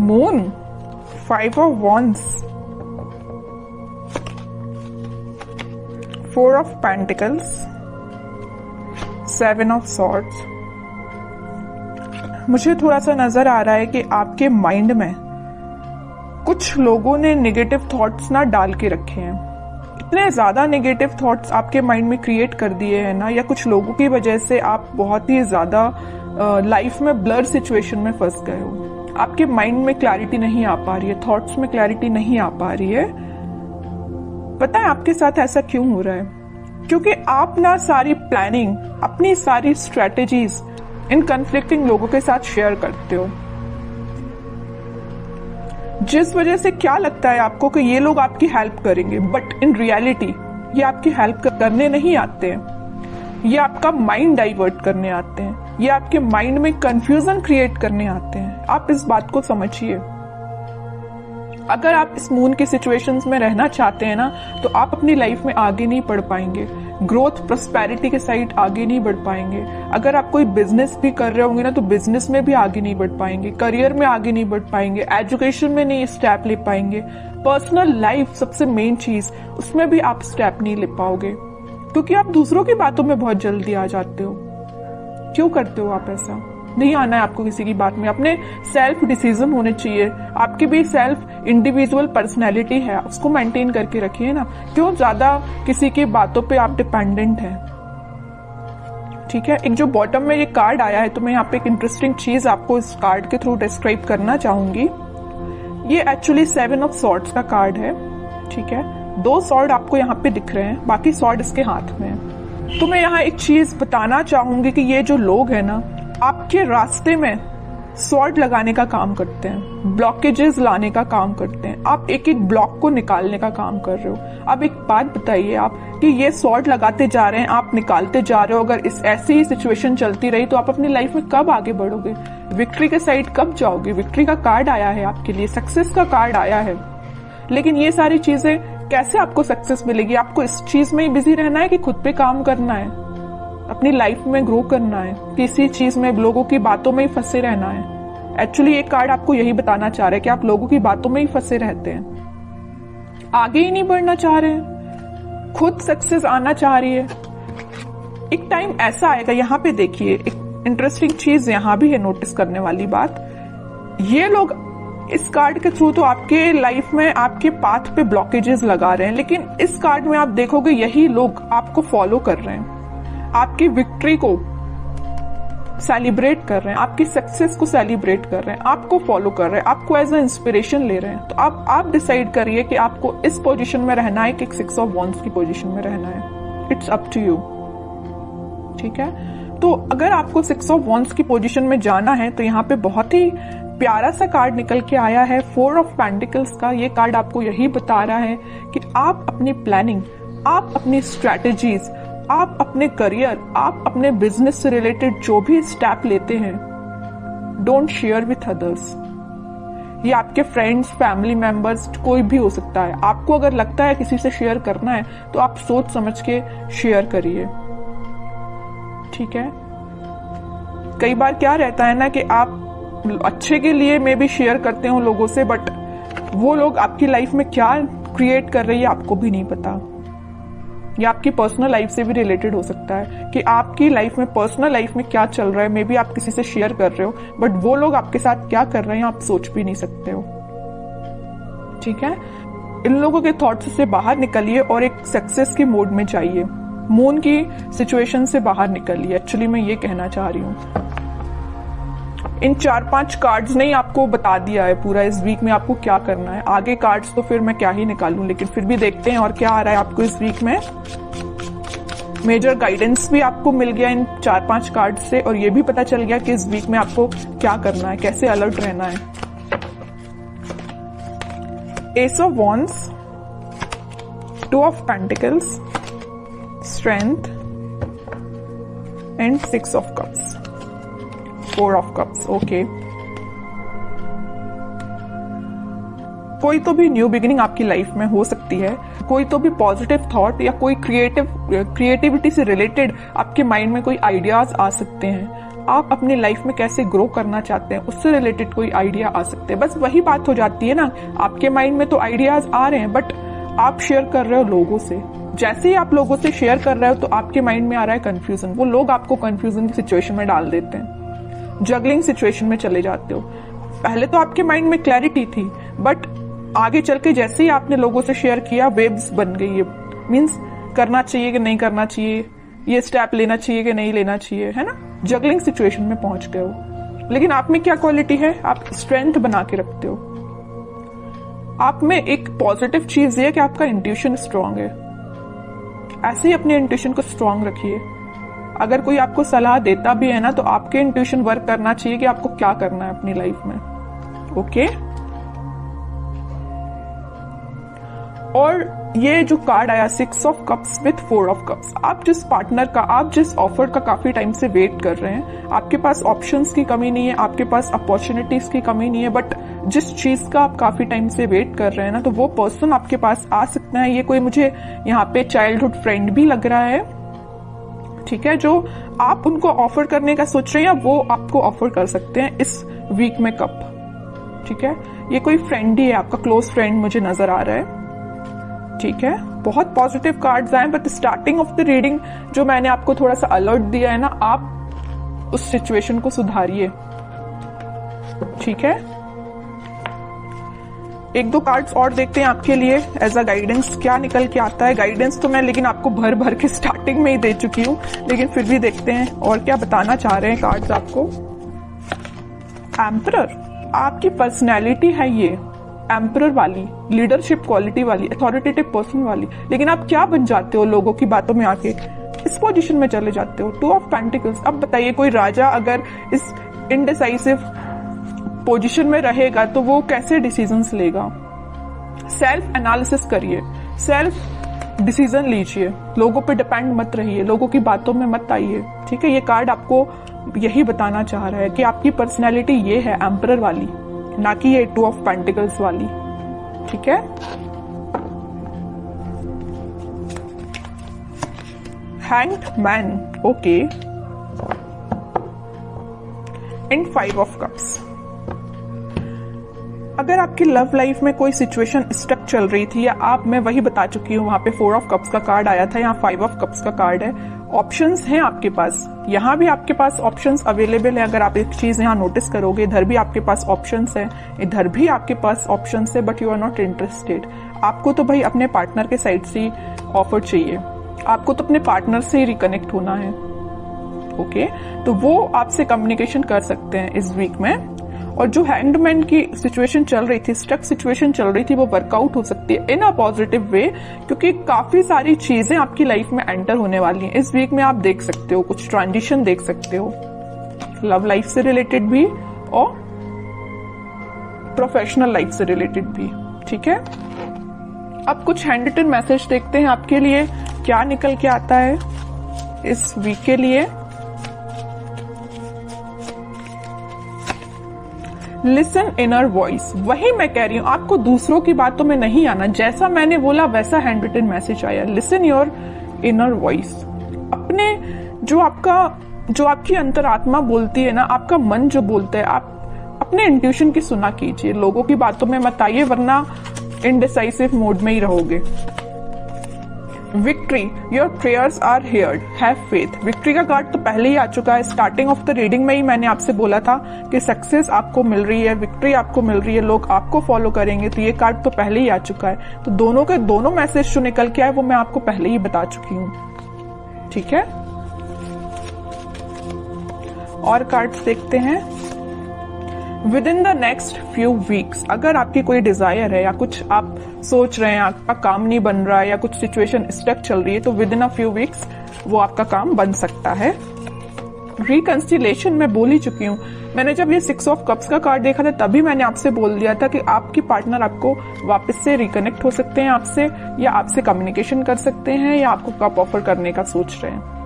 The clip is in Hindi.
Moon, 5 of wands, 4 of pentacles, 7 of swords। मुझे थोड़ा सा नजर आ रहा है कि आपके माइंड में कुछ लोगों ने नेगेटिव थॉट्स ना डाल के रखे हैं। इतने ज्यादा नेगेटिव थॉट्स आपके माइंड में क्रिएट कर दिए हैं ना, या कुछ लोगों की वजह से आप बहुत ही ज्यादा लाइफ में ब्लर सिचुएशन में फंस गए हो। आपके माइंड में क्लैरिटी नहीं आ पा रही है, थॉट्स में क्लैरिटी नहीं आ पा रही है। पता है आपके साथ ऐसा क्यों हो रहा है? क्योंकि आप ना सारी प्लानिंग, अपनी सारी स्ट्रेटेजीज इन कन्फ्लिक्टिंग लोगों के साथ शेयर करते हो, जिस वजह से क्या लगता है आपको कि ये लोग आपकी हेल्प करेंगे, बट इन रियलिटी ये आपकी हेल्प करने नहीं आते हैं। ये आपका माइंड डाइवर्ट करने आते हैं, ये आपके माइंड में कंफ्यूजन क्रिएट करने आते हैं। आप इस बात को समझिए। अगर आप इस मून की सिचुएशंस में रहना चाहते हैं ना, तो आप अपनी लाइफ में आगे नहीं बढ़ पाएंगे, ग्रोथ प्रोस्पेरिटी के साइड आगे नहीं बढ़ पाएंगे। अगर आप कोई बिजनेस भी कर रहे होंगे ना, तो बिजनेस में भी आगे नहीं बढ़ पाएंगे, करियर में आगे नहीं बढ़ पाएंगे, एजुकेशन में नहीं स्टेप ले पाएंगे, पर्सनल लाइफ सबसे मेन चीज, उसमें भी आप स्टेप नहीं ले पाओगे, क्योंकि आप दूसरों की बातों में बहुत जल्दी आ जाते हो। क्यों करते हो आप ऐसा? नहीं आना है आपको किसी की बात में। अपने सेल्फ डिसीजन होने चाहिए। आपकी भी सेल्फ इंडिविजुअल पर्सनैलिटी है, उसको मेंटेन करके रखिए ना। क्यों ज्यादा किसी की बातों पे आप डिपेंडेंट हैं? ठीक है, एक जो बॉटम में ये कार्ड आया है, तो मैं यहाँ पे एक इंटरेस्टिंग चीज आपको इस कार्ड के थ्रू डिस्क्राइब करना चाहूंगी। ये एक्चुअली 7 ऑफ सॉर्ड्स का कार्ड है। ठीक है, 2 सॉर्ड आपको यहाँ पे दिख रहे हैं, बाकी सॉर्ड इसके हाथ में है। तो मैं यहाँ एक चीज बताना चाहूंगी कि ये जो लोग हैं ना, आपके रास्ते में सॉर्ड लगाने का काम करते हैं, ब्लॉकेजेस लाने का काम करते हैं। आप एक एक ब्लॉक को निकालने का काम कर रहे हो। अब एक बात बताइए आप कि ये सॉर्ड लगाते जा रहे हैं, आप निकालते जा रहे हो। अगर इस ऐसी ही सिचुएशन चलती रही तो आप अपनी लाइफ में कब आगे बढ़ोगे? विक्ट्री के साइड कब जाओगे? विक्ट्री का कार्ड आया है आपके लिए, सक्सेस का कार्ड आया है, लेकिन ये सारी चीजें कैसे आपको सक्सेस मिलेगी? आपको इस चीज में ही बिजी रहना है कि खुद पे काम करना है, अपनी लाइफ में ग्रो करना है, किसी चीज में लोगों की बातों में ही फंसे रहना है? एक्चुअली ये कार्ड आपको यही बताना चाह रहा है कि आप लोगों की बातों में ही फंसे रहते हैं, आगे ही नहीं बढ़ना चाह रहे हैं, खुद सक्सेस आना चाह रही है। एक टाइम ऐसा आएगा, यहाँ पे देखिए एक इंटरेस्टिंग चीज यहाँ भी है नोटिस करने वाली बात। ये लोग इस कार्ड के थ्रू तो आपके लाइफ में आपके पाथ पे ब्लॉकेजेस लगा रहे हैं, लेकिन इस कार्ड में आप देखोगे यही लोग आपको फॉलो कर रहे हैं, आपकी विक्ट्री को सेलिब्रेट कर रहे हैं, आपकी सक्सेस को सेलिब्रेट कर रहे हैं, आपको फॉलो कर रहे हैं, आपको एज अ इंस्पिरेशन ले रहे हैं। तो आप डिसाइड करिए कि आपको इस पोजीशन में रहना है कि 6 ऑफ वॉन्ड्स की पोजीशन में रहना है। It's up to you. ठीक है, तो अगर आपको 6 ऑफ वॉन्ड्स की पोजीशन में जाना है, तो यहाँ पे बहुत ही प्यारा सा कार्ड निकल के आया है, 4 ऑफ पेंटिकल्स का। ये कार्ड आपको यही बता रहा है कि आप अपनी प्लानिंग, आप अपनी स्ट्रैटेजीज, आप अपने करियर, आप अपने बिजनेस से रिलेटेड जो भी स्टेप लेते हैं, डोंट शेयर विथ अदर्स। ये आपके फ्रेंड्स, फैमिली मेंबर्स, कोई भी हो सकता है। आपको अगर लगता है किसी से शेयर करना है, तो आप सोच समझ के शेयर करिए। ठीक है, कई बार क्या रहता है ना कि आप अच्छे के लिए मे भी शेयर करते हो लोगों से, बट वो लोग आपकी लाइफ में क्या क्रिएट कर रही है आपको भी नहीं पता। या आपकी पर्सनल लाइफ से भी रिलेटेड हो सकता है कि आपकी लाइफ में, पर्सनल लाइफ में क्या चल रहा है, मे बी आप किसी से शेयर कर रहे हो, बट वो लोग आपके साथ क्या कर रहे हैं आप सोच भी नहीं सकते हो। ठीक है, इन लोगों के थॉट्स से बाहर निकलिए और एक सक्सेस के मोड में जाइए। मून की सिचुएशन से बाहर निकलिए, एक्चुअली मैं ये कहना चाह रही हूँ। इन 4-5 कार्ड्स ने ही आपको बता दिया है पूरा इस वीक में आपको क्या करना है। आगे कार्ड्स तो फिर मैं क्या ही निकालूं, लेकिन फिर भी देखते हैं और क्या आ रहा है आपको इस वीक में। मेजर गाइडेंस भी आपको मिल गया इन 4-5 कार्ड से, और ये भी पता चल गया कि इस वीक में आपको क्या करना है, कैसे अलर्ट रहना है। S of wands, 2 of pentacles, strength and 6 of cups, 4 of cups. Okay, कोई तो भी न्यू बिगिनिंग आपकी लाइफ में हो सकती है, कोई तो भी पॉजिटिव थॉट या कोई क्रिएटिविटी से रिलेटेड आपके माइंड में कोई आइडियाज आ सकते हैं। आप अपनी लाइफ में कैसे ग्रो करना चाहते हैं उससे रिलेटेड कोई आइडिया आ सकते हैं। बस वही बात हो जाती है ना, आपके माइंड में तो आइडियाज आ रहे हैं बट आप शेयर कर रहे हो लोगों से। जैसे ही आप लोगों से शेयर कर रहे हो तो आपके माइंड में आ रहा है कंफ्यूजन, वो लोग आपको कंफ्यूजन की सिचुएशन में डाल देते हैं, जगलिंग सिचुएशन में चले जाते हो। पहले तो आपके माइंड में क्लैरिटी थी बट आगे चल के जैसे ही आपने लोगों से शेयर किया वेव्स बन गई है, मीन्स करना चाहिए कि नहीं करना चाहिए, ये स्टेप लेना चाहिए कि नहीं लेना चाहिए, है ना, जगलिंग सिचुएशन में पहुंच गए हो। लेकिन आप में क्या क्वालिटी है, आप स्ट्रेंथ बना के रखते हो। आप में एक पॉजिटिव चीज ये है कि आपका इंट्यूशन स्ट्रांग है। ऐसे ही अपने इंट्यूशन को स्ट्रांग रखिए। अगर कोई आपको सलाह देता भी है ना तो आपके इंट्यूशन वर्क करना चाहिए कि आपको क्या करना है अपनी लाइफ में। ओके, और ये जो कार्ड आया 6 of cups with 4 of cups, आप जिस पार्टनर का, आप जिस ऑफर का काफी टाइम से वेट कर रहे हैं, आपके पास ऑप्शंस की कमी नहीं है, आपके पास अपॉर्चुनिटीज की कमी नहीं है, बट जिस चीज का आप काफी टाइम से वेट कर रहे हैं ना, तो वो पर्सन आपके पास आ सकता है। ये कोई मुझे यहाँ पे चाइल्डहुड फ्रेंड भी लग रहा है, ठीक है, जो आप उनको ऑफर करने का सोच रहे हैं, वो आपको ऑफर कर सकते हैं इस वीक में कप, ठीक है। ये कोई फ्रेंड ही है, आपका क्लोज फ्रेंड मुझे नजर आ रहा है, ठीक है। बहुत पॉजिटिव कार्ड्स आए, but starting of the reading जो मैंने आपको थोड़ा सा अलर्ट दिया है ना, आप उस सिचुएशन को सुधारिए, ठीक है। एक दो कार्ड्स और देखते हैं आपके लिए एज अ गाइडेंस, क्या निकल के आता है। गाइडेंस तो मैं लेकिन आपको भर भर के स्टार्टिंग में ही दे चुकी हूँ, लेकिन फिर भी देखते हैं और क्या बताना चाह रहे हैं कार्ड्स आपको। एम्परर, आपकी पर्सनैलिटी है ये एम्परर वाली, लीडरशिप क्वालिटी वाली, अथॉरिटेटिव पर्सन वाली, लेकिन आप क्या बन जाते हो लोगों की बातों में आके, इस पोजीशन में चले जाते हो। 2 ऑफ पेंटिकल्स। अब बताइए कोई राजा अगर इस इनडिसाइसिव पोजीशन में रहेगा तो वो कैसे डिसीजंस लेगा। सेल्फ एनालिसिस करिए, सेल्फ डिसीजन लीजिए, लोगों पे डिपेंड मत रहिए, लोगों की बातों में मत आइए, ठीक है। ये कार्ड आपको यही बताना चाह रहा है कि आपकी पर्सनैलिटी ये है एम्परर वाली, ना कि ये 2 ऑफ पेंटिकल्स वाली, ठीक है। Hanged man, okay, and 5 of cups. अगर आपकी लव लाइफ में कोई सिचुएशन स्टक चल रही थी, या आप, मैं वही बता चुकी हूँ, वहां पे 4 ऑफ कप्स का कार्ड आया था, यहाँ 5 ऑफ कप्स का कार्ड है। ऑप्शंस हैं आपके पास, यहाँ भी आपके पास ऑप्शंस अवेलेबल है। अगर आप एक चीज यहाँ नोटिस करोगे, इधर भी आपके पास ऑप्शंस है, इधर भी आपके पास ऑप्शंस है, but you are not interested. आपको तो भाई अपने पार्टनर के साइड से ऑफर चाहिए, आपको तो अपने पार्टनर से ही रिकनेक्ट होना है, ओके। तो वो आपसे कम्युनिकेशन कर सकते हैं इस वीक में। और जो हैंगमैन की सिचुएशन चल रही थी, स्टक सिचुएशन चल रही थी, वो वर्कआउट हो सकती है इन अ पॉजिटिव वे, क्योंकि काफी सारी चीजें आपकी लाइफ में एंटर होने वाली हैं इस वीक में। आप देख सकते हो कुछ ट्रांजिशन देख सकते हो, लव लाइफ से रिलेटेड भी और प्रोफेशनल लाइफ से रिलेटेड भी, ठीक है। अब कुछ हैंड रिटन मैसेज देखते हैं आपके लिए क्या निकल के आता है इस वीक के लिए। लिसन इनर वॉइस, वही मैं कह रही हूं, आपको दूसरों की बातों में नहीं आना, जैसा मैंने बोला वैसा हैंड रिटन मैसेज आया। लिसन योर इनर वॉइस, अपने जो आपकी अंतरात्मा बोलती है ना, आपका मन जो बोलता है, आप अपने इंट्यूशन की सुना कीजिए, लोगों की बातों में मत आइए, वरना इनडिसाइसिव मोड में ही रहोगे। Victory, your prayers are heard, have faith. Victory का कार्ड तो पहले ही आ चुका है, स्टार्टिंग ऑफ द रीडिंग में ही मैंने आपसे बोला था कि सक्सेस आपको मिल रही है, विक्ट्री आपको मिल रही है, लोग आपको फॉलो करेंगे, तो ये कार्ड तो पहले ही आ चुका है। तो दोनों के दोनों मैसेज जो निकल के आए वो मैं आपको पहले ही बता चुकी हूँ, ठीक है। और कार्ड्स देखते हैं। With in the next few weeks, अगर आपकी कोई डिजायर है या कुछ आप सोच रहे हैं, आपका काम नहीं बन रहा है या कुछ सिचुएशन स्टक चल रही है, तो with in a few weeks वो आपका काम बन सकता है। रिकंसिलेशन मैं बोल ही चुकी हूँ, मैंने जब ये 6 ऑफ कप्स का कार्ड देखा था तभी मैंने आपसे बोल दिया था कि आपकी पार्टनर आपको वापस से रिकनेक्ट हो सकते हैं आपसे, या आपसे कम्युनिकेशन कर सकते हैं, या आपको कप ऑफर करने का सोच रहे हैं।